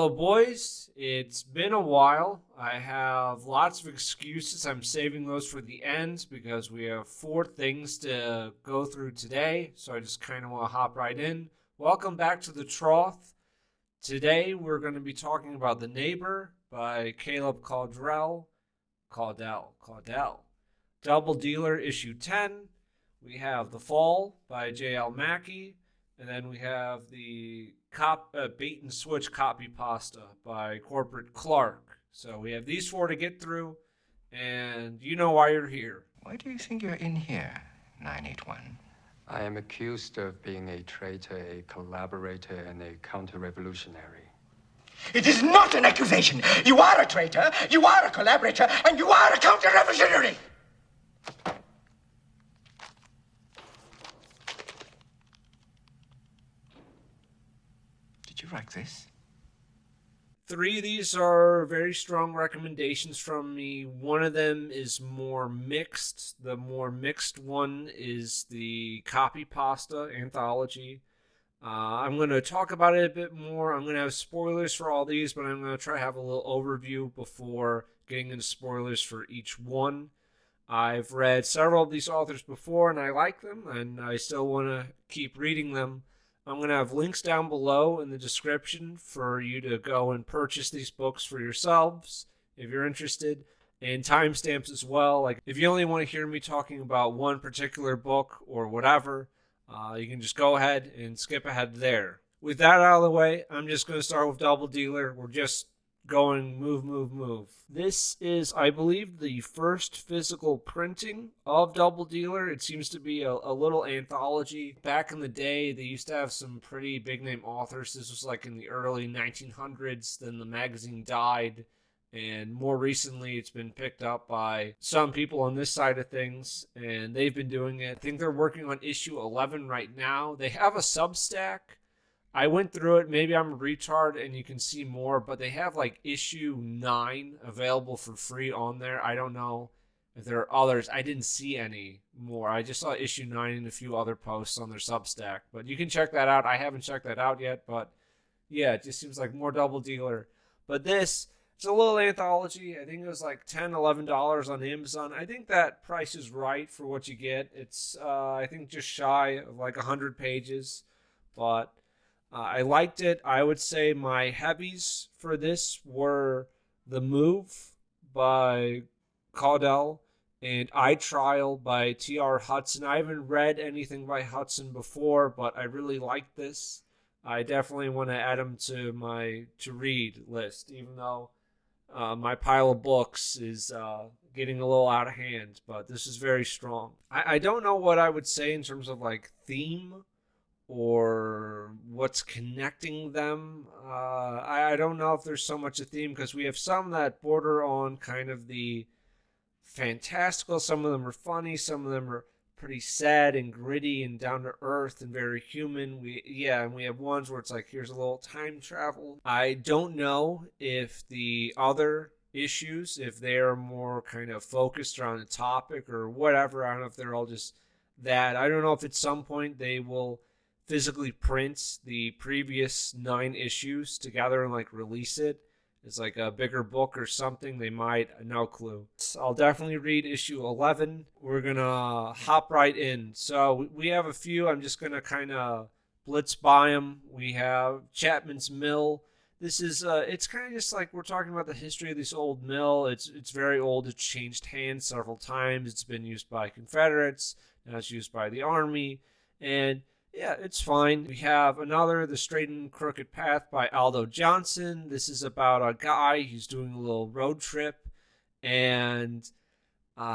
Hello, boys. It's been a while. I have lots of excuses. I'm saving those for the end because we have 4 things to go through today. So I just kind of want to hop right in. Welcome back to the Trough. Today we're going to be talking about The Neighbor by Caleb Caudell. Double Dealer issue 10. We have The Fall by J.L. Mackie. And then we have the Bait and Switch Copypasta by Corporate Clark. So we have these 4 to get through, and you know why you're here. Why do you think you're in here, 981? I am accused of being a traitor, a collaborator, and a counter-revolutionary. It is not an accusation. You are a traitor, you are a collaborator, and you are a counter-revolutionary! Did you write this? 3 of these are very strong recommendations from me. One of them is more mixed. The more mixed one is the Copypasta anthology. I'm going to talk about it a bit more. I'm going to have spoilers for all these, but I'm going to try to have a little overview before getting into spoilers for each one. I've read several of these authors before, and I like them, and I still want to keep reading them. I'm going to have links down below in the description for you to go and purchase these books for yourselves if you're interested, and timestamps as well. Like if you only want to hear me talking about one particular book or whatever, you can just go ahead and skip ahead there. With that out of the way, I'm just going to start with Double Dealer. We're just going move. This is, I believe, the first physical printing of Double Dealer. It seems to be a little anthology. Back in the day, they used to have some pretty big name authors. This was like in the early 1900s. Then the magazine died, and more recently it's been picked up by some people on this side of things, and they've been doing it. I think they're working on issue 11 right now. They have a Substack. I went through it. Maybe I'm a retard and you can see more, but they have like issue 9 available for free on there. I don't know if there are others. I didn't see any more. I just saw issue 9 and a few other posts on their Substack, but you can check that out. I haven't checked that out yet, but yeah, it just seems like more Double Dealer. But it's a little anthology. I think it was like $10, $11 on Amazon. I think that price is right for what you get. It's, I think, just shy of like 100 pages, but I liked it. I would say my heavies for this were The Move by Caudell and I Trial by T.R. Hudson. I haven't read anything by Hudson before, but I really like this. I definitely want to add him to my to-read list, even though my pile of books is getting a little out of hand, but this is very strong. I don't know what I would say in terms of like theme or what's connecting them. I don't know if there's so much a theme, because we have some that border on kind of the fantastical. Some of them are funny. Some of them are pretty sad and gritty and down to earth and very human. And we have ones where it's like, here's a little time travel. I don't know if the other issues, if they're more kind of focused around a topic or whatever. I don't know if they're all just that. I don't know if at some point they will physically print the previous 9 issues together and like release it as like a bigger book or something. They might, no clue. I'll definitely read issue 11. We're gonna hop right in. So we have a few. I'm just gonna kind of blitz by them. We have Chapman's Mill. This is it's kind of just like we're talking about the history of this old mill. It's very old. It's changed hands several times. It's been used by Confederates. Now it's used by the Army, and yeah, it's fine. We have another, The Straight and Crooked Path by Aldo Johnson. This is about a guy who's doing a little road trip, and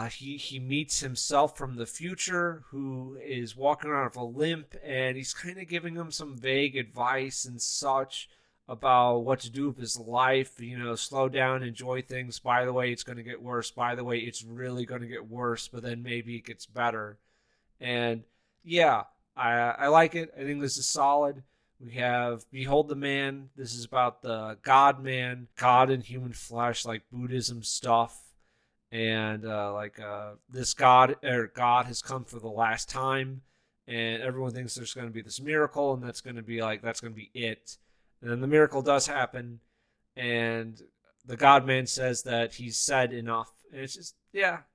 he meets himself from the future who is walking around with a limp, and he's kind of giving him some vague advice and such about what to do with his life. You know, slow down, enjoy things. By the way, it's going to get worse. By the way, it's really going to get worse, but then maybe it gets better. And yeah, I like it. I think this is solid. We have Behold the Man. This is about the God-man, God in human flesh, like Buddhism stuff. And this God has come for the last time, and everyone thinks there's going to be this miracle, and that's going to be it. And then the miracle does happen, and the God-Man says that he's said enough. And it's just,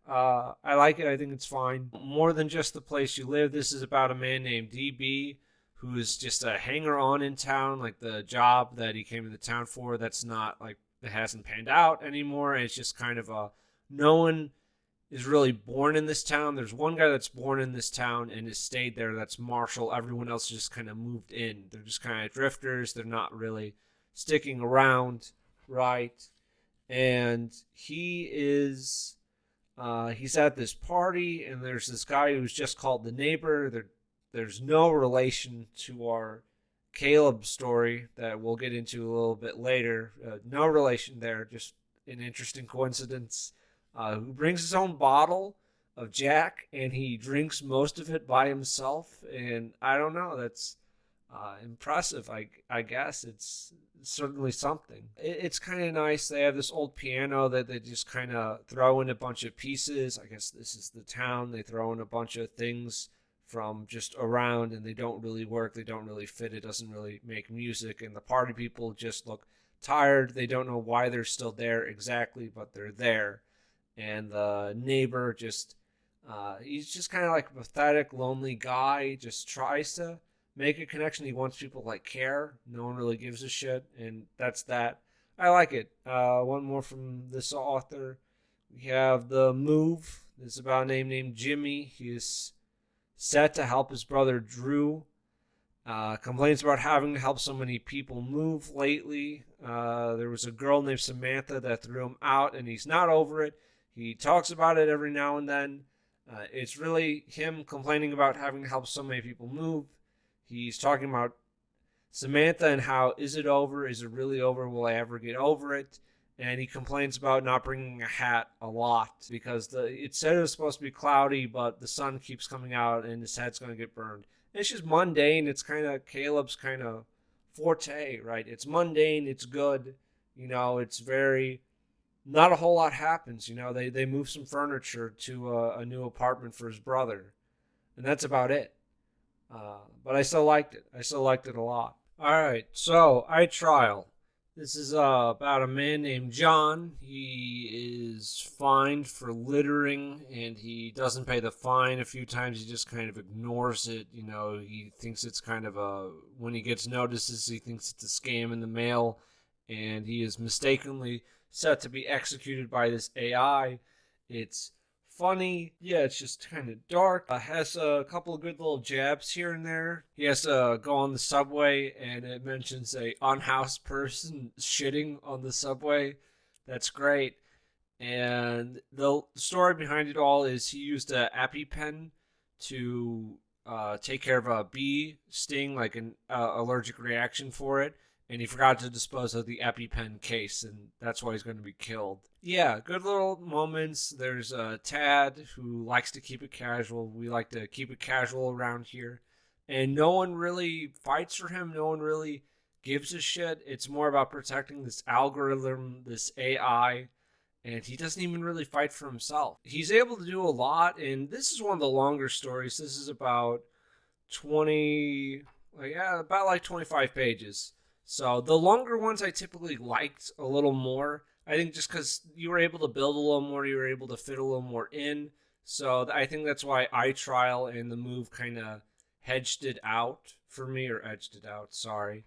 I like it. I think it's fine. More than just the place you live, this is about a man named DB who is just a hanger-on in town, like the job that he came to the town for that's not, like, it hasn't panned out anymore. It's just kind of no one is really born in this town. There's one guy that's born in this town and has stayed there. That's Marshall. Everyone else just kind of moved in. They're just kind of drifters. They're not really sticking around, right? And he's at this party, and there's this guy who's just called the neighbor. There's no relation to our Caleb story that we'll get into a little bit later. No relation there, just an interesting coincidence. Who brings his own bottle of Jack, and he drinks most of it by himself. And I don't know, that's impressive. I guess it's certainly something. It's kind of nice. They have this old piano that they just kind of throw in a bunch of pieces. I guess this is the town. They throw in a bunch of things from just around, and they don't really work. They don't really fit. It doesn't really make music, and the party people just look tired. They don't know why they're still there exactly, but they're there. And the neighbor just, he's just kind of like a pathetic, lonely guy. Just tries to make a connection. He wants people to, like, care. No one really gives a shit, and that's that. I like it. One more from this author. We have The Move. This is about a name named Jimmy. He is set to help his brother Drew. Complains about having to help so many people move lately. There was a girl named Samantha that threw him out, and he's not over it. He talks about it every now and then. It's really him complaining about having to help so many people move. He's talking about Samantha and how, is it over? Is it really over? Will I ever get over it? And he complains about not bringing a hat a lot because it said it was supposed to be cloudy, but the sun keeps coming out and his hat's going to get burned. And it's just mundane. It's kind of Caleb's kind of forte, right? It's mundane. It's good. It's very... Not a whole lot happens. They move some furniture to a new apartment for his brother. And that's about it. But I still liked it. I still liked it a lot. All right, so iTrial. This is about a man named John. He is fined for littering, and he doesn't pay the fine a few times. He just kind of ignores it. He thinks it's kind of when he gets notices, he thinks it's a scam in the mail, and he is mistakenly set to be executed by this AI. It's funny. Yeah, it's just kind of dark. Has a couple of good little jabs here and there. He has to go on the subway, and it mentions a unhoused person shitting on the subway. That's great. And the story behind it all is he used an EpiPen to take care of a bee sting, like an allergic reaction for it. And he forgot to dispose of the EpiPen case, and that's why he's going to be killed. Yeah, good little moments. There's Tad, who likes to keep it casual. We like to keep it casual around here. And no one really fights for him. No one really gives a shit. It's more about protecting this algorithm, this AI, and he doesn't even really fight for himself. He's able to do a lot, and this is one of the longer stories. This is about 25 pages. So the longer ones I typically liked a little more. I think just because you were able to build a little more, you were able to fit a little more in. So I think that's why iTrial and The Move kind of hedged it out for me, or edged it out, sorry.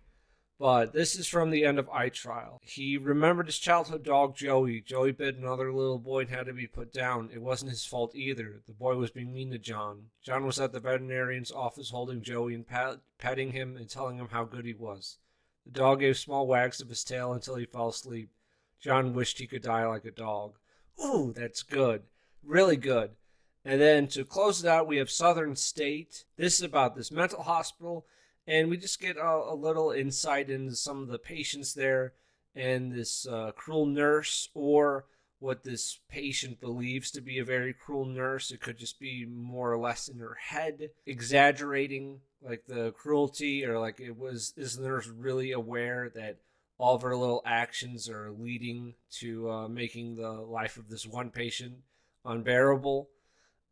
But this is from the end of iTrial. He remembered his childhood dog, Joey. Joey bit another little boy and had to be put down. It wasn't his fault either. The boy was being mean to John. John was at the veterinarian's office holding Joey and petting him and telling him how good he was. The dog gave small wags of his tail until he fell asleep. John wished he could die like a dog. Ooh, that's good. Really good. And then to close it out, we have Southern State. This is about this mental hospital, and we just get a little insight into some of the patients there and this cruel nurse, or what this patient believes to be a very cruel nurse. It could just be more or less in her head, exaggerating like the cruelty, or like is the nurse really aware that all of her little actions are leading to making the life of this one patient unbearable?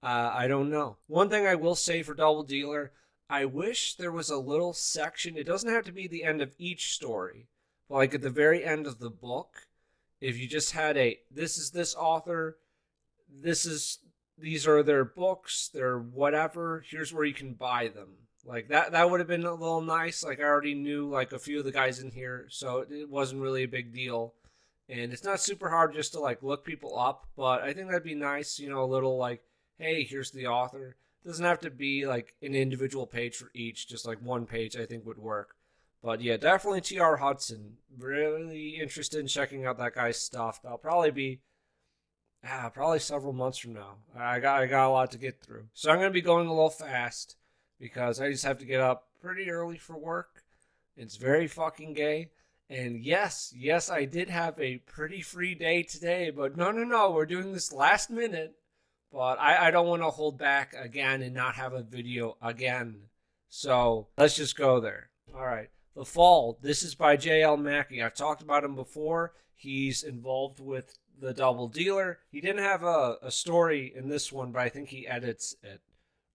I don't know. One thing I will say for Double Dealer, I wish there was a little section. It doesn't have to be the end of each story, But like at the very end of the book, if you just had this is this author, these are their books, they're whatever, here's where you can buy them. Like that would have been a little nice. Like I already knew like a few of the guys in here, so it wasn't really a big deal. And it's not super hard just to like look people up, but I think that'd be nice, a little like, hey, here's the author. It doesn't have to be like an individual page for each, just like one page I think would work. But yeah, definitely T.R. Hudson. Really interested in checking out that guy's stuff. That'll probably be probably several months from now. I got a lot to get through. So I'm going to be going a little fast because I just have to get up pretty early for work. It's very fucking gay. And yes, I did have a pretty free day today, but no, we're doing this last minute. But I don't want to hold back again and not have a video again. So let's just go there. All right. The Fall. This is by J.L. Mackie. I've talked about him before. He's involved with The Double Dealer. He didn't have a story in this one, but I think he edits it.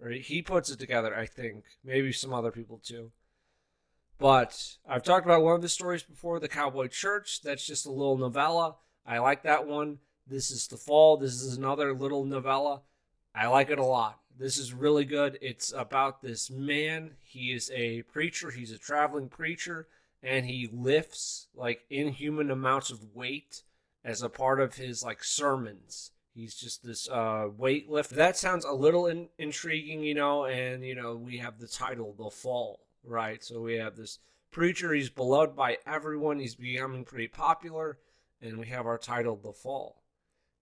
Or he puts it together, I think. Maybe some other people too. But I've talked about one of the stories before, The Cowboy Church. That's just a little novella. I like that one. This is The Fall. This is another little novella. I like it a lot. This is really good. It's about this man. He is a preacher. He's a traveling preacher. And he lifts like inhuman amounts of weight as a part of his like sermons. He's just this weight lifter. That sounds a little intriguing, and, we have the title, The Fall. Right, so we have this preacher, he's beloved by everyone, he's becoming pretty popular, and we have our title, The Fall.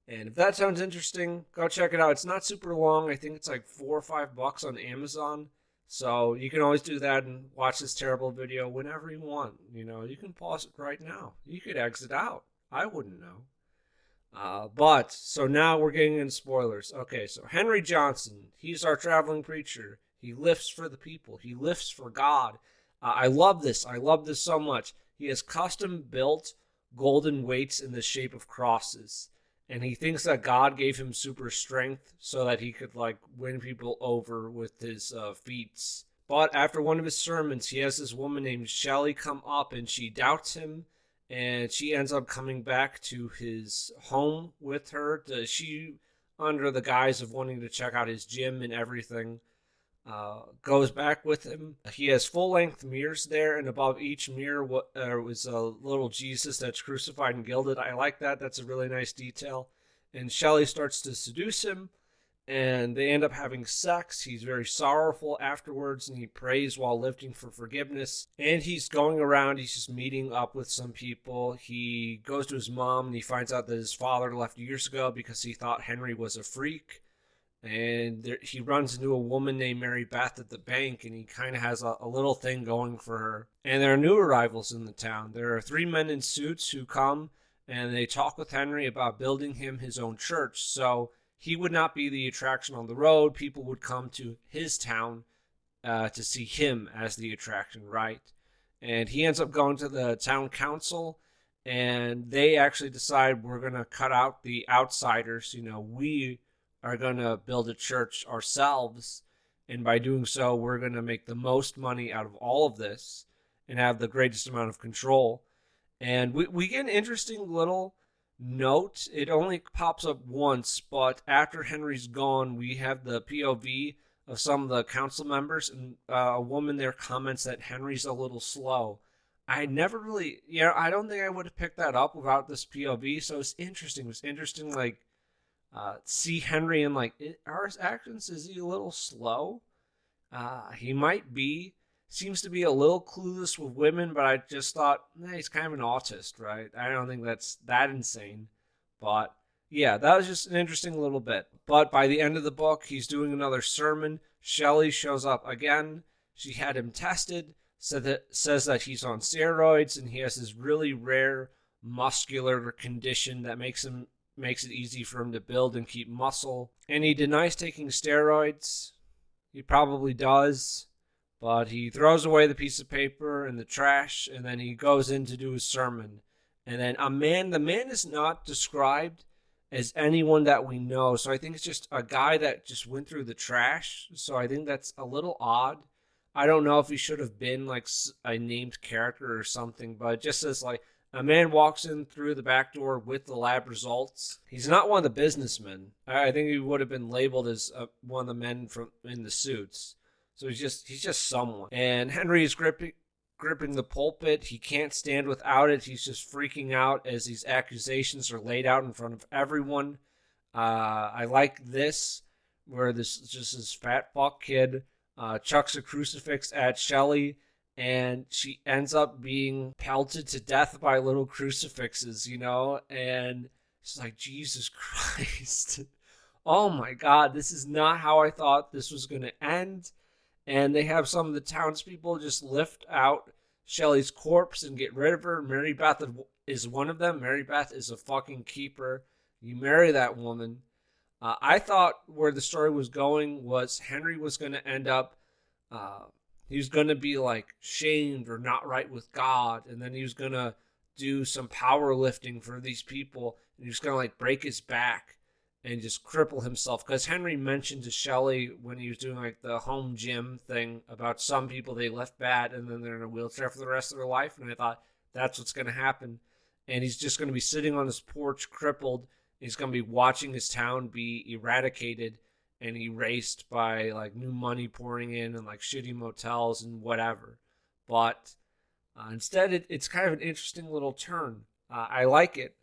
And if that sounds interesting, go check it out. It's not super long. I think it's like $4 or $5 on Amazon. So you can always do that and watch this terrible video whenever you want. You can pause it right now. You could exit out. I wouldn't know. But, so now we're getting into spoilers. Okay, so Henry Johnson, he's our traveling preacher. He lifts for the people. He lifts for God. I love this. I love this so much. He has custom-built golden weights in the shape of crosses. And he thinks that God gave him super strength so that he could, win people over with his feats. But after one of his sermons, he has this woman named Shelley come up, and she doubts him. And she ends up coming back to his home with her. She, under the guise of wanting to check out his gym and everything, goes back with him. He has full-length mirrors there, and above each mirror was a little Jesus that's crucified and gilded. I like that. That's a really nice detail. And Shelley starts to seduce him, and they end up having sex. He's very sorrowful afterwards, and he prays while lifting for forgiveness. And he's going around, he's just meeting up with some people. He goes to his mom, and he finds out that his father left years ago because he thought Henry was a freak. And he runs into a woman named Mary Beth at the bank, and he kind of has a little thing going for her. And there are new arrivals in the town. There are 3 men in suits who come, and they talk with Henry about building him his own church. So he would not be the attraction on the road. People would come to his town to see him as the attraction, right? And he ends up going to the town council, and they actually decide we're going to cut out the outsiders. We are going to build a church ourselves, and by doing so, we're going to make the most money out of all of this and have the greatest amount of control. And we get an interesting little note. It only pops up once, but after Henry's gone, we have the POV of some of the council members, and a woman there comments that Henry's a little slow. I never really, I don't think I would have picked that up without this POV, so it's interesting. It was interesting, see Henry and are his actions, is he a little slow? He might be. Seems to be a little clueless with women, but I just thought, he's kind of an autist, right? I don't think that's that insane. But yeah, that was just an interesting little bit. But by the end of the book, he's doing another sermon. Shelley shows up again. She had him tested, says that he's on steroids, and he has this really rare muscular condition that makes it easy for him to build and keep muscle. And he denies taking steroids. He probably does. But he throws away the piece of paper in the trash, and then he goes in to do his sermon. And then the man is not described as anyone that we know. So I think it's just a guy that just went through the trash. So I think that's a little odd. I don't know if he should have been like a named character or something, but it just says like, a man walks in through the back door with the lab results. He's not one of the businessmen. I think he would have been labeled as one of the men from in the suits. So he's just someone. And Henry is gripping the pulpit. He can't stand without it. He's just freaking out as these accusations are laid out in front of everyone. I like this, where this fat fuck kid chucks a crucifix at Shelley, and she ends up being pelted to death by little crucifixes, and she's like, Jesus Christ. Oh my God, this is not how I thought this was going to end. And they have some of the townspeople just lift out Shelley's corpse and get rid of her. Mary Beth is one of them. Mary Beth is a fucking keeper. You marry that woman. I thought where the story was going was Henry was going to end up, he was going to be like shamed or not right with God. And then he was going to do some powerlifting for these people. And he was going to like break his back and just cripple himself. Because Henry mentioned to Shelley when he was doing like the home gym thing about some people they left bad and then they're in a wheelchair for the rest of their life. And I thought that's what's going to happen. And he's just going to be sitting on his porch crippled. He's going to be watching his town be eradicated and erased by like new money pouring in and like shitty motels and whatever. But instead, it's kind of an interesting little turn. I like it.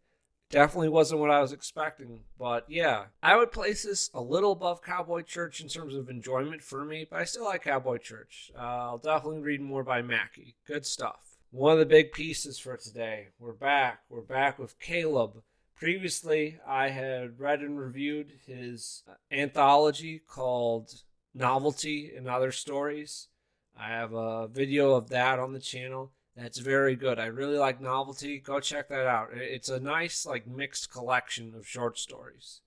Definitely wasn't what I was expecting. But yeah, I would place this a little above Cowboy Church in terms of enjoyment for me, but I still like Cowboy Church. I'll definitely read more by Mackey. Good stuff. One of the big pieces for today. We're back. We're back with Caleb. Previously, I had read and reviewed his anthology called Novelty and Other Stories. I have a video of that on the channel. That's very good. I really like Novelty. Go check that out. It's a nice, like, mixed collection of short stories.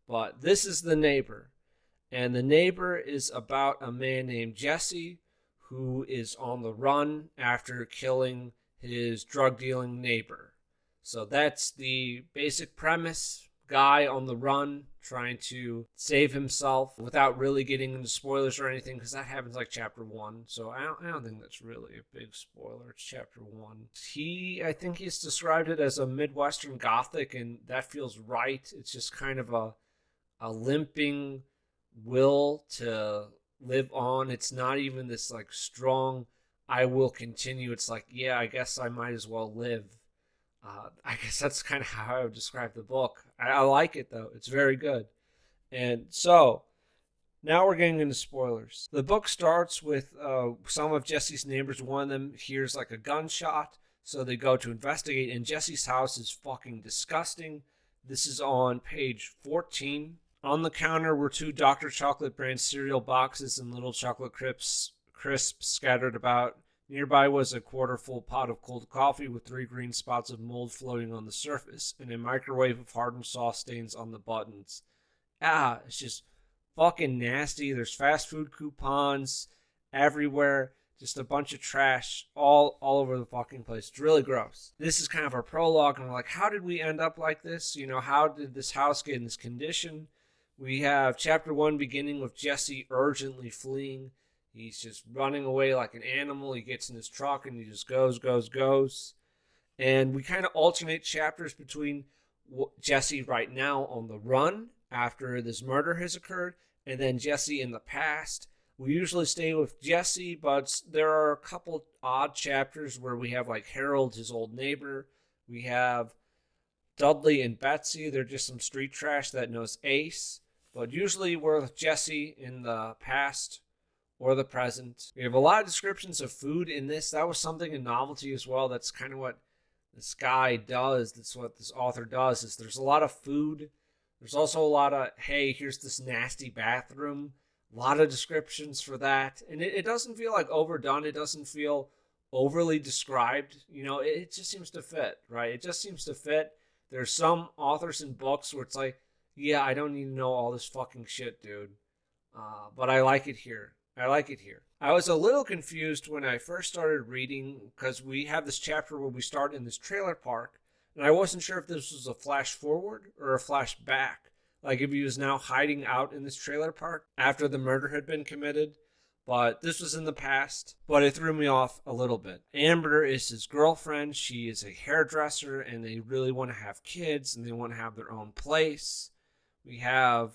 But this is The Neighbor. And The Neighbor is about a man named Jesse who is on the run after killing his drug-dealing neighbor. So that's the basic premise. Guy on the run trying to save himself without really getting into spoilers or anything, because that happens like chapter 1. So I don't think that's really a big spoiler. It's chapter 1. I think he's described it as a Midwestern Gothic, and that feels right. It's just kind of a limping will to live on. It's not even this like strong, I will continue. It's like, yeah, I guess I might as well live. I guess that's kind of how I would describe the book. I like it, though. It's very good. And so, now we're getting into spoilers. The book starts with some of Jesse's neighbors. One of them hears like a gunshot, so they go to investigate, and Jesse's house is fucking disgusting. This is on page 14. On the counter were 2 Dr. Chocolate brand cereal boxes and little chocolate crisps scattered about. Nearby was a quarter-full pot of cold coffee with 3 green spots of mold floating on the surface and a microwave of hardened sauce stains on the buttons. It's just fucking nasty. There's fast food coupons everywhere. Just a bunch of trash all over the fucking place. It's really gross. This is kind of our prologue, and we're like, how did we end up like this? How did this house get in this condition? We have chapter 1 beginning with Jesse urgently fleeing. He's just running away like an animal. He gets in his truck and he just goes. And we kind of alternate chapters between Jesse right now on the run after this murder has occurred, and then Jesse in the past. We usually stay with Jesse, but there are a couple odd chapters where we have like Harold, his old neighbor. We have Dudley and Betsy. They're just some street trash that knows Ace. But usually we're with Jesse in the past or the present. We have a lot of descriptions of food in this. That was something in Novelty as well. That's kind of what this guy does. That's what this author does, is there's a lot of food. There's also a lot of, hey, here's this nasty bathroom. A lot of descriptions for that. And it doesn't feel like overdone. It doesn't feel overly described. It just seems to fit, right? It just seems to fit. There's some authors and books where it's like, yeah, I don't need to know all this fucking shit, dude. But I like it here. I was a little confused when I first started reading, because we have this chapter where we start in this trailer park, and I wasn't sure if this was a flash forward or a flash back. Like if he was now hiding out in this trailer park after the murder had been committed. But this was in the past, but it threw me off a little bit. Amber is his girlfriend. She is a hairdresser, and they really want to have kids, and they want to have their own place. We have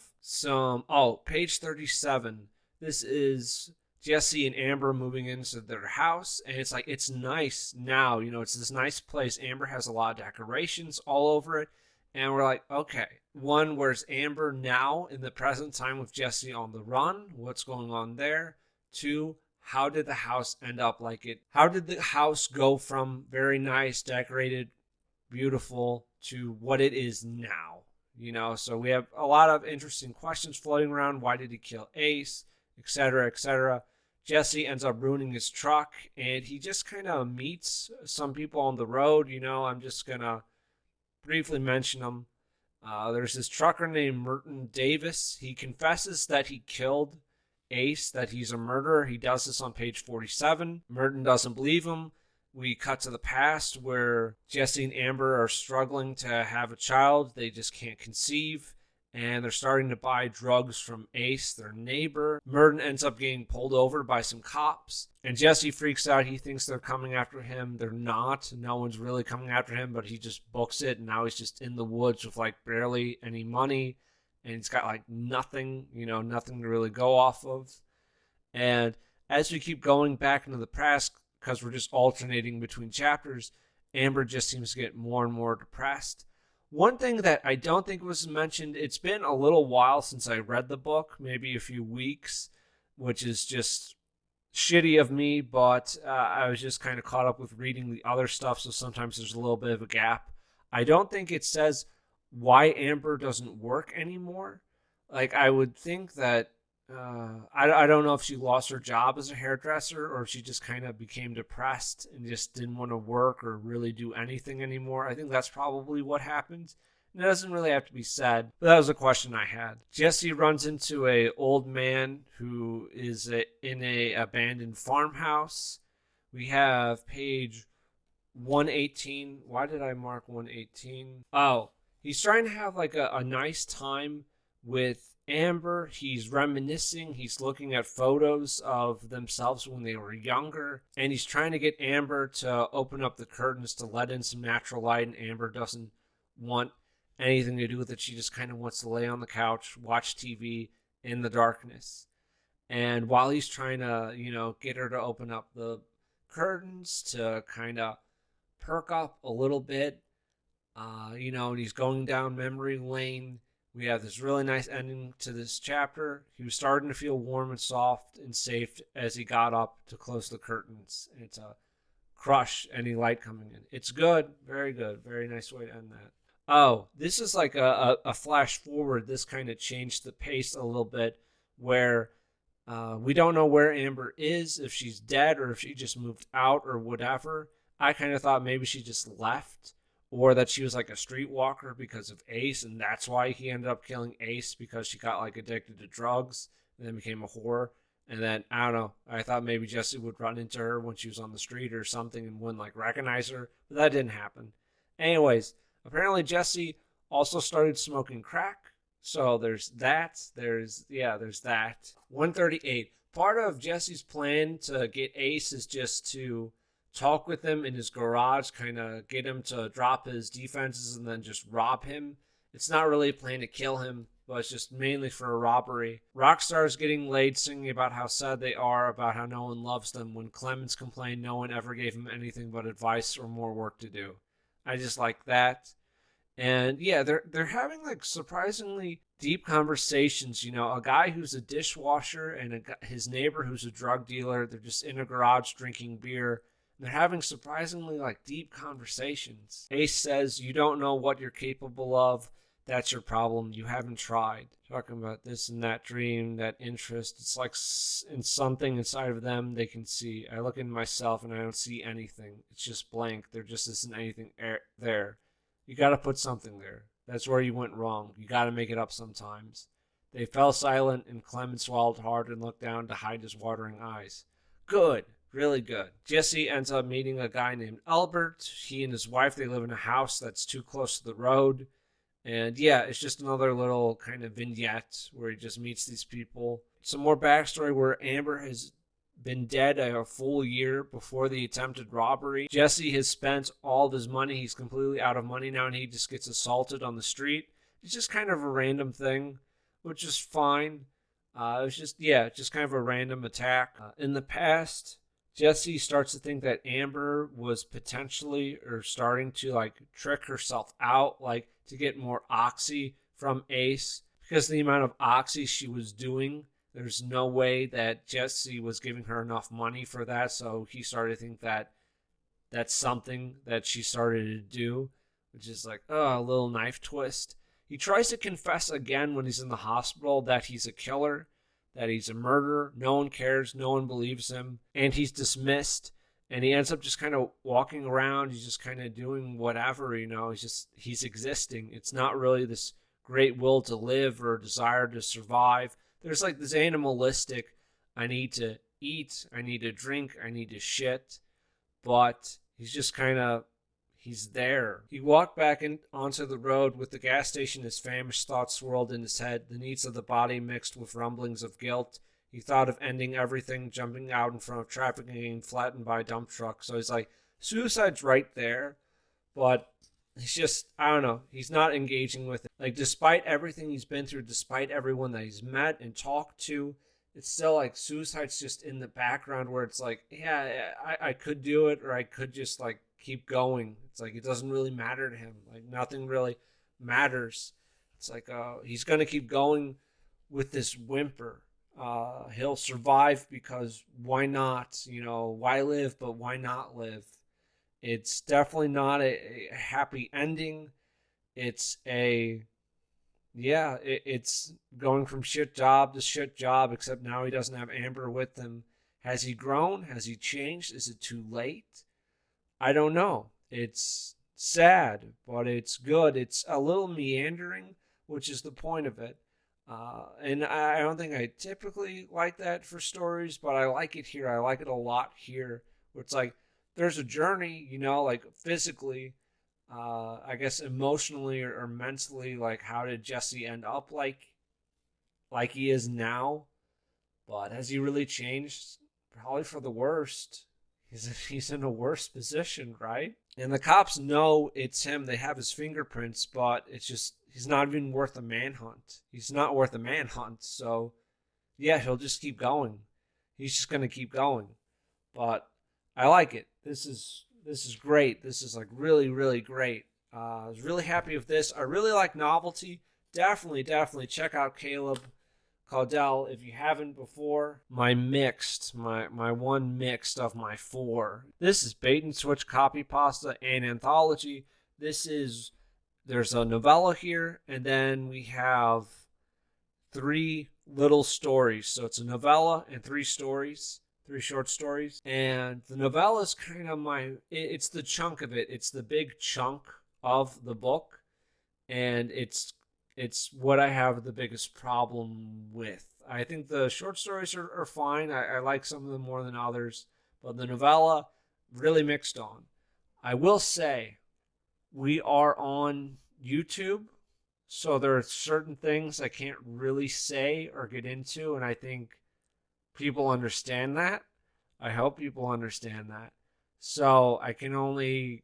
page 37. This is Jesse and Amber moving into their house, and it's like, it's nice now. It's this nice place. Amber has a lot of decorations all over it, and we're like, okay. One, where's Amber now in the present time with Jesse on the run? What's going on there? Two, how did the house end up like it? How did the house go from very nice, decorated, beautiful to what it is now? So we have a lot of interesting questions floating around. Why did he kill Ace? Etc., etc. Jesse ends up ruining his truck, and he just kind of meets some people on the road. I'm just going to briefly mention them. There's this trucker named Merton Davis. He confesses that he killed Ace, that he's a murderer. He does this on page 47. Merton doesn't believe him. We cut to the past where Jesse and Amber are struggling to have a child. They just can't conceive, and they're starting to buy drugs from Ace, their neighbor. Merton ends up getting pulled over by some cops, and Jesse freaks out. He thinks they're coming after him. They're not. No one's really coming after him, but he just books it, and now he's just in the woods with like barely any money. And he's got like nothing, nothing to really go off of. And as we keep going back into the past, because we're just alternating between chapters, Amber just seems to get more and more depressed. One thing that I don't think was mentioned, it's been a little while since I read the book, maybe a few weeks, which is just shitty of me, but I was just kind of caught up with reading the other stuff, so sometimes there's a little bit of a gap. I don't think it says why Amber doesn't work anymore. Like, I would think that I don't know if she lost her job as a hairdresser, or if she just kind of became depressed and just didn't want to work or really do anything anymore. I think that's probably what happened. And it doesn't really have to be said, but that was a question I had. Jesse runs into a old man who is in a abandoned farmhouse. We have page 118. Why did I mark 118? Oh, he's trying to have like a nice time with Amber. He's reminiscing. He's looking at photos of themselves when they were younger. And he's trying to get Amber to open up the curtains to let in some natural light. And Amber doesn't want anything to do with it. She just kind of wants to lay on the couch, watch TV in the darkness. And while he's trying to, get her to open up the curtains to kind of perk up a little bit, and he's going down memory lane. We have this really nice ending to this chapter. He was starting to feel warm and soft and safe as he got up to close the curtains and to crush any light coming in. It's good. Very good. Very nice way to end that. Oh, this is like a flash forward. This kind of changed the pace a little bit, where we don't know where Amber is, if she's dead or if she just moved out or whatever. I kind of thought maybe she just left, or that she was like a streetwalker because of Ace, and that's why he ended up killing Ace, because she got like addicted to drugs and then became a whore. And then, I don't know, I thought maybe Jesse would run into her when she was on the street or something and wouldn't like recognize her, but that didn't happen. Anyways, apparently Jesse also started smoking crack. So there's that. There's that. 138. Part of Jesse's plan to get Ace is just to talk with him in his garage, kind of get him to drop his defenses and then just rob him. It's not really a plan to kill him, but it's just mainly for a robbery. Rockstar's getting laid, singing about how sad they are, about how no one loves them, when Clemens complained no one ever gave him anything but advice or more work to do. I just like that. And yeah, they're having like surprisingly deep conversations. A guy who's a dishwasher and his neighbor who's a drug dealer, they're just in a garage drinking beer. They're having surprisingly like deep conversations. Ace says, "You don't know what you're capable of. That's your problem. You haven't tried." Talking about this and that dream, that interest. It's like in something inside of them they can see. I look into myself and I don't see anything. It's just blank. There just isn't anything there. You got to put something there. That's where you went wrong. You got to make it up sometimes. They fell silent, and Clement swallowed hard and looked down to hide his watering eyes. Good. Really good. Jesse ends up meeting a guy named Albert. He and his wife, they live in a house that's too close to the road. And yeah, it's just another little kind of vignette where he just meets these people. Some more backstory where Amber has been dead a full year before the attempted robbery. Jesse has spent all of his money. He's completely out of money now, and he just gets assaulted on the street. It's just kind of a random thing, which is fine. It was just kind of a random attack. In the past, Jesse starts to think that Amber was potentially or starting to like trick herself out, like to get more oxy from Ace, because of the amount of oxy she was doing. There's no way that Jesse was giving her enough money for that, so he started to think that that's something that she started to do, which is like, a little knife twist. He tries to confess again when he's in the hospital that he's a killer, that he's a murderer. No one cares. No one believes him. And he's dismissed. And he ends up just kind of walking around. He's just kind of doing whatever, he's existing. It's not really this great will to live or desire to survive. There's like this animalistic, I need to eat, I need to drink, I need to shit. But he's just kind of, he's there. He walked back onto the road with the gas station. His famished thoughts swirled in his head, the needs of the body mixed with rumblings of guilt. He thought of ending everything, jumping out in front of traffic and getting flattened by a dump truck. So he's like, suicide's right there, but he's just, I don't know, he's not engaging with it. Like, despite everything he's been through, despite everyone that he's met and talked to, it's still like suicide's just in the background where it's like, yeah, I could do it, or I could just like keep going. It's like, it doesn't really matter to him. Like, nothing really matters. It's like, he's going to keep going with this whimper. He'll survive because why not? Why live, but why not live? It's definitely not a happy ending. It's it's going from shit job to shit job, except now he doesn't have Amber with him. Has he grown? Has he changed? Is it too late? I don't know. It's sad, but it's good. It's a little meandering, which is the point of it. And I don't think I typically like that for stories, but I like it here. I like it a lot here, where it's like there's a journey, like physically, I guess emotionally or mentally, like how did Jesse end up like he is now? But has he really changed? Probably for the worst. He's in a worse position, right? And the cops know it's him. They have his fingerprints, but it's just, he's not even worth a manhunt. He's not worth a manhunt. So, yeah, he'll just keep going. He's just going to keep going. But I like it. This is great. This is like really, really great. I was really happy with this. I really like novelty. Definitely check out Caleb Caudell if you haven't before. My one mixed of my 4. This is Bait and Switch Copypasta and Anthology. There's a novella here, and then we have 3 little stories. So it's a novella and 3 stories. 3 short stories. And the novella is kind of it's the chunk of it. It's the big chunk of the book. And it's what I have the biggest problem with. I think the short stories are fine. I like some of them more than others. But the novella, really mixed on. I will say, we are on YouTube. So there are certain things I can't really say or get into. And I think people understand that. I hope people understand that. So I can only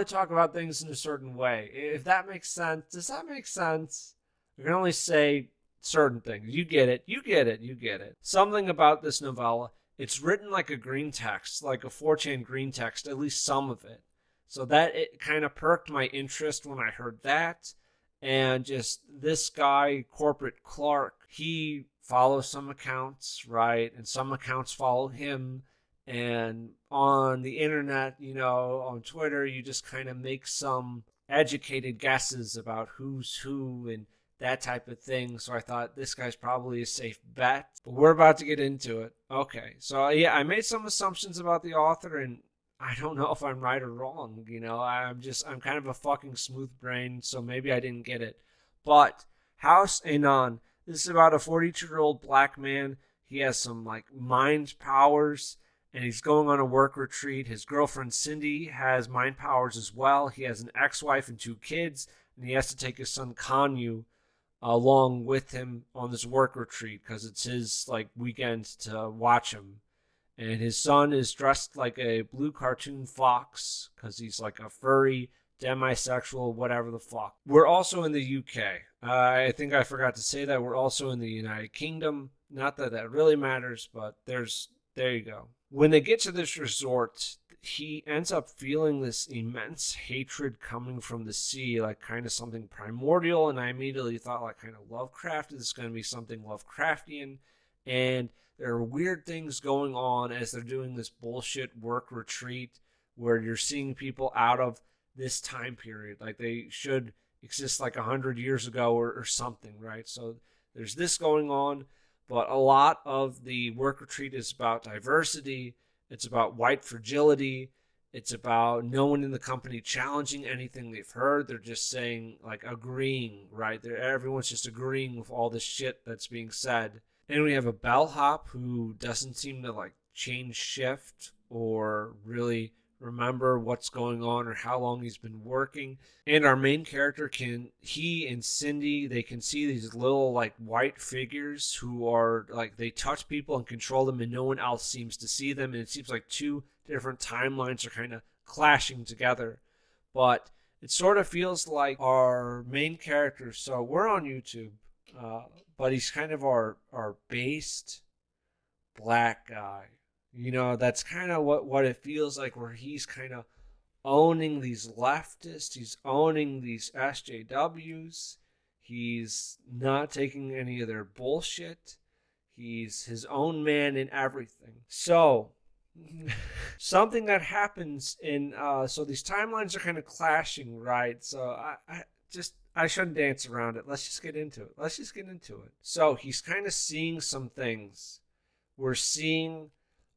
talk about things in a certain way. If that makes sense. Does that make sense? I can only say certain things. You get it. Something about this novella, it's written like a green text, like a 4chan green text, at least some of it. So that it kind of perked my interest when I heard that. And just this guy, Corporate Clark, he follows some accounts, right? And some accounts follow him. And on the internet, on Twitter, you just kind of make some educated guesses about who's who and that type of thing. So I thought this guy's probably a safe bet. But we're about to get into it. Okay. So yeah, I made some assumptions about the author, and I don't know if I'm right or wrong. I'm kind of a fucking smooth brain, so maybe I didn't get it. But House Anon. This is about a 42-year-old black man. He has some mind powers, and he's going on a work retreat. His girlfriend Cindy has mind powers as well. He has an ex-wife and 2 kids, and he has to take his son Kanyu along with him on this work retreat because it's his like weekend to watch him. And his son is dressed like a blue cartoon fox because he's like a furry, demisexual, whatever the fuck. We're also in the UK. I think I forgot to say that we're also in the United Kingdom. Not that that really matters, but there you go. When they get to this resort, he ends up feeling this immense hatred coming from the sea, like kind of something primordial. And I immediately thought, like, kind of Lovecraft. This is going to be something Lovecraftian. And there are weird things going on as they're doing this bullshit work retreat where you're seeing people out of this time period. Like they should exist like 100 years ago or something, right? So there's this going on. But a lot of the work retreat is about diversity. It's about white fragility. It's about no one in the company challenging anything they've heard. They're just saying, like, agreeing, right? Everyone's just agreeing with all this shit that's being said. And we have a bellhop who doesn't seem to, like, change shift or really remember what's going on or how long he's been working. And our main character he and Cindy, they can see these little like white figures who are like, they touch people and control them and no one else seems to see them. And it seems like two different timelines are kind of clashing together. But it sort of feels like our main character, so we're on YouTube, but he's kind of our based black guy. You know, that's kind of what it feels like, where he's kind of owning these leftists. He's owning these SJWs. He's not taking any of their bullshit. He's his own man in everything. So, something that happens so these timelines are kind of clashing, right? So I shouldn't dance around it. Let's just get into it. So he's kind of seeing some things. We're seeing...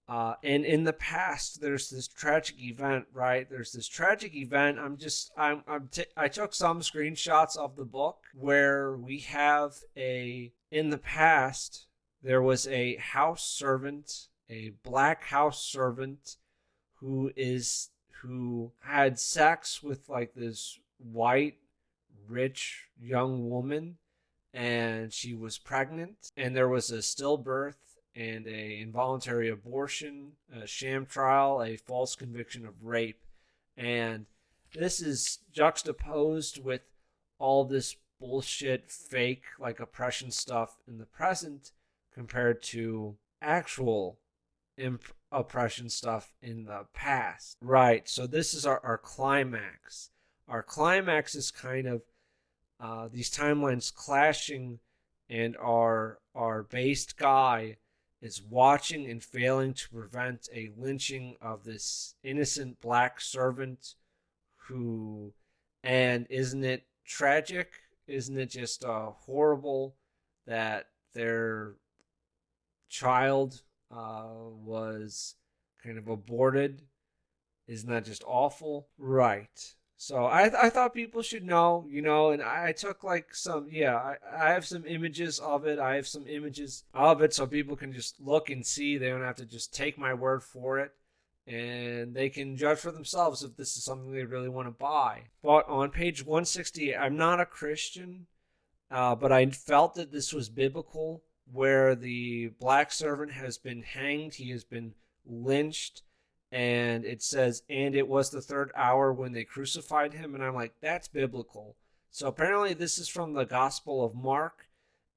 and in the past, there's this tragic event, right? There's this tragic event. I took some screenshots of the book where we have in the past, there was a house servant, a black house servant who had sex with like this white, rich young woman, and she was pregnant, and there was a stillbirth and a involuntary abortion, a sham trial, a false conviction of rape. And this is juxtaposed with all this bullshit, fake, like oppression stuff in the present compared to actual oppression stuff in the past. Right, so this is our climax. Our climax is kind of these timelines clashing, and our based guy is watching and failing to prevent a lynching of this innocent black servant and isn't it tragic? Isn't it just horrible that their child was kind of aborted? Isn't that just awful? Right. So I thought people should know, and I took like I have some images of it. I have some images of it so people can just look and see. They don't have to just take my word for it. And they can judge for themselves if this is something they really want to buy. But on page 168, I'm not a Christian, but I felt that this was biblical, where the black servant has been hanged. He has been lynched. And it says, and it was the third hour when they crucified him. And I'm like, that's biblical. So apparently this is from the Gospel of Mark.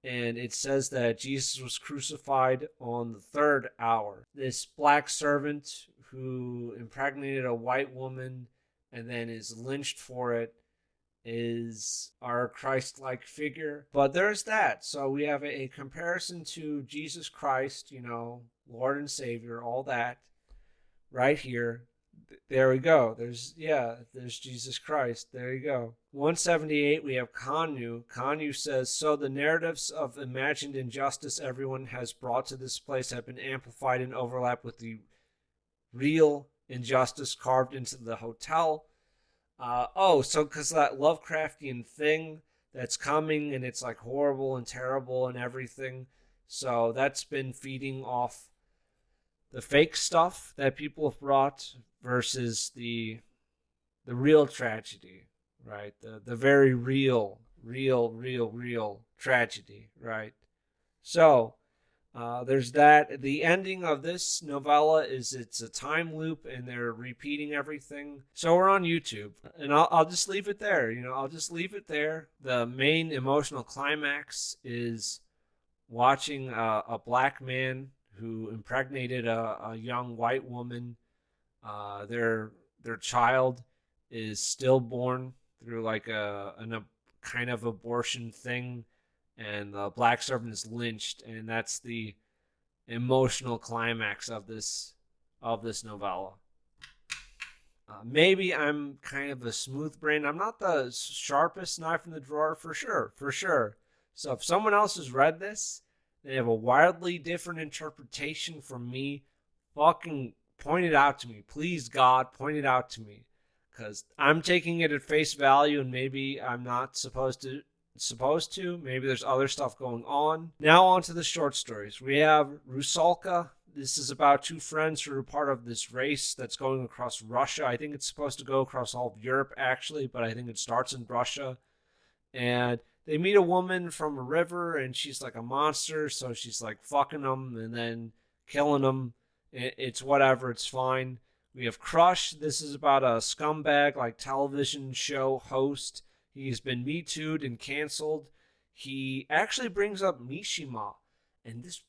And it says that Jesus was crucified on the third hour. This black servant who impregnated a white woman and then is lynched for it is our Christ-like figure. But there's that. So we have a comparison to Jesus Christ, Lord and Savior, all that. Right here. There we go. There's Jesus Christ. There you go. 178, we have Kanu. Kanu says, so the narratives of imagined injustice everyone has brought to this place have been amplified and overlapped with the real injustice carved into the hotel. So because that Lovecraftian thing that's coming, and it's like horrible and terrible and everything. So that's been feeding off the fake stuff that people have brought versus the real tragedy, right? The very real real tragedy, right? So, there's that. The ending of this novella is it's a time loop and they're repeating everything. So we're on YouTube, and I'll just leave it there. I'll just leave it there. The main emotional climax is watching a black man who impregnated a young white woman. Their child is stillborn through like a kind of abortion thing, and the black servant is lynched, and that's the emotional climax of this novella. Maybe I'm kind of a smooth brain. I'm not the sharpest knife in the drawer, for sure. So if someone else has read this, they have a wildly different interpretation from me, fucking point it out to me. Please, God, point it out to me. Because I'm taking it at face value, and maybe I'm not supposed to. Maybe there's other stuff going on. Now on to the short stories. We have Rusalka. This is about two friends who are part of this race that's going across Russia. I think it's supposed to go across all of Europe, actually, but I think it starts in Russia. And they meet a woman from a river, and she's like a monster, so she's like fucking them and then killing them. It's whatever, it's fine. We have Crush. This is about a scumbag, like television show host. He's been Me Too'd and canceled. He actually brings up Mishima, and this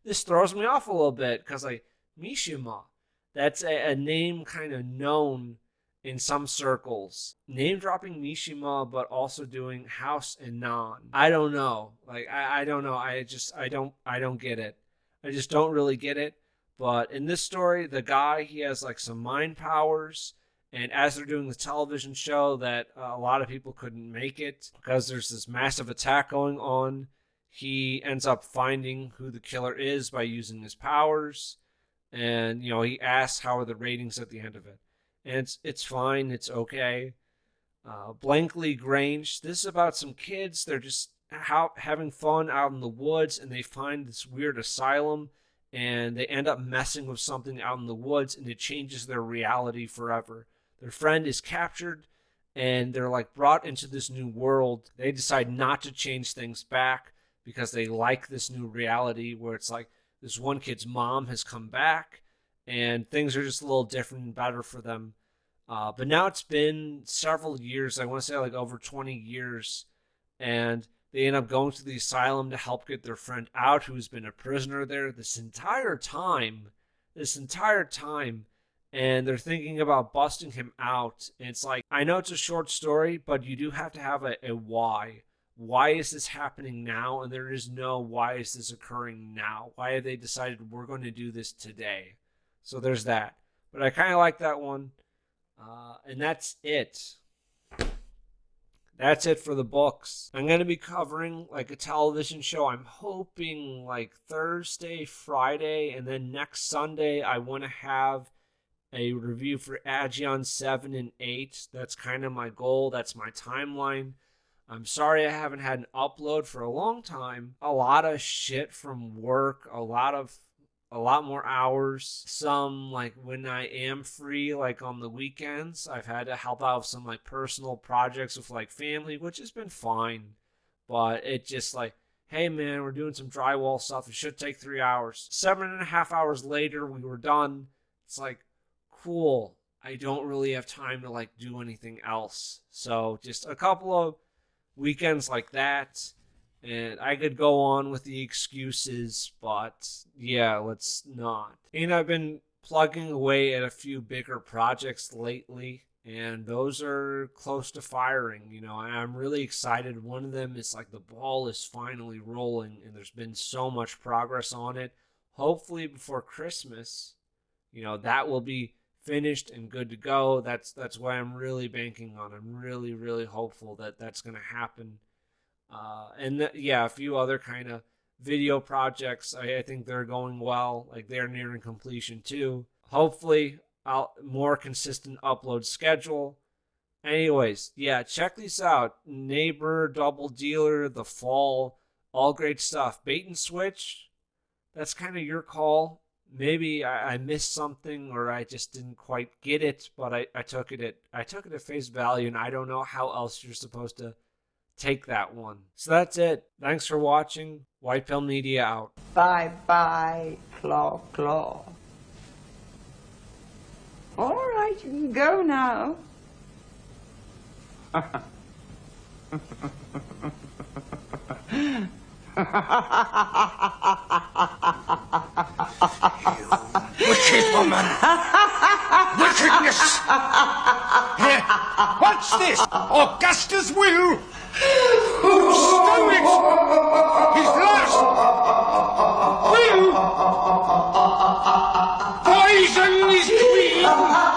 this throws me off a little bit, because like Mishima, that's a name kind of known in some circles. Name dropping Mishima, but also doing House and Nan. I don't know. Like I don't know. I don't get it. I just don't really get it. But in this story, the guy, he has like some mind powers. And as they're doing the television show, that a lot of people couldn't make it because there's this massive attack going on, he ends up finding who the killer is by using his powers. And, he asks how are the ratings at the end of it. And it's fine. It's okay. Blankly Grange. This is about some kids. They're just having fun out in the woods, and they find this weird asylum. And they end up messing with something out in the woods, and it changes their reality forever. Their friend is captured, and they're like brought into this new world. They decide not to change things back because they like this new reality where it's like this one kid's mom has come back, and things are just a little different and better for them. But now it's been several years. I want to say like over 20 years, and they end up going to the asylum to help get their friend out, who's been a prisoner there this entire time. And they're thinking about busting him out. And it's like, I know it's a short story, but you do have to have a why. Why is this happening now? And there is no why is this occurring now? Why have they decided we're going to do this today? So there's that. But I kind of like that one. And that's it. That's it for the books. I'm going to be covering like a television show. I'm hoping like Thursday, Friday, and then next Sunday I want to have a review for Agion 7 and 8. That's kind of my goal. That's my timeline. I'm sorry I haven't had an upload for a long time. A lot of shit from work, a lot more hours. Some, like, when I am free, like, on the weekends, I've had to help out with some, like, personal projects with, like, family, which has been fine. But it just, like, hey, man, we're doing some drywall stuff. It should take 3 hours. 7.5 hours later, we were done. It's like, cool. I don't really have time to, like, do anything else. So just a couple of weekends like that. And I could go on with the excuses, but yeah, let's not. And I've been plugging away at a few bigger projects lately, and those are close to firing. And I'm really excited. One of them is like the ball is finally rolling, and there's been so much progress on it. Hopefully before Christmas, that will be finished and good to go. That's what I'm really banking on. I'm really, really hopeful that that's going to happen. A few other kind of video projects. I think they're going well. Like, they're nearing completion too. Hopefully, more consistent upload schedule. Anyways, yeah, check these out. Neighbor, Double Dealer, The Fall, all great stuff. Bait and Switch, that's kind of your call. maybe I missed something or I just didn't quite get it, but I took it at face value, and I don't know how else you're supposed to take that one. So that's it. Thanks for watching. White Pill Media out. Bye-bye, Claw Claw. All right, you can go now. Wicked woman! Wickedness! What's this? Augustus will! Who stole it? He's lost! Will! Poison his queen!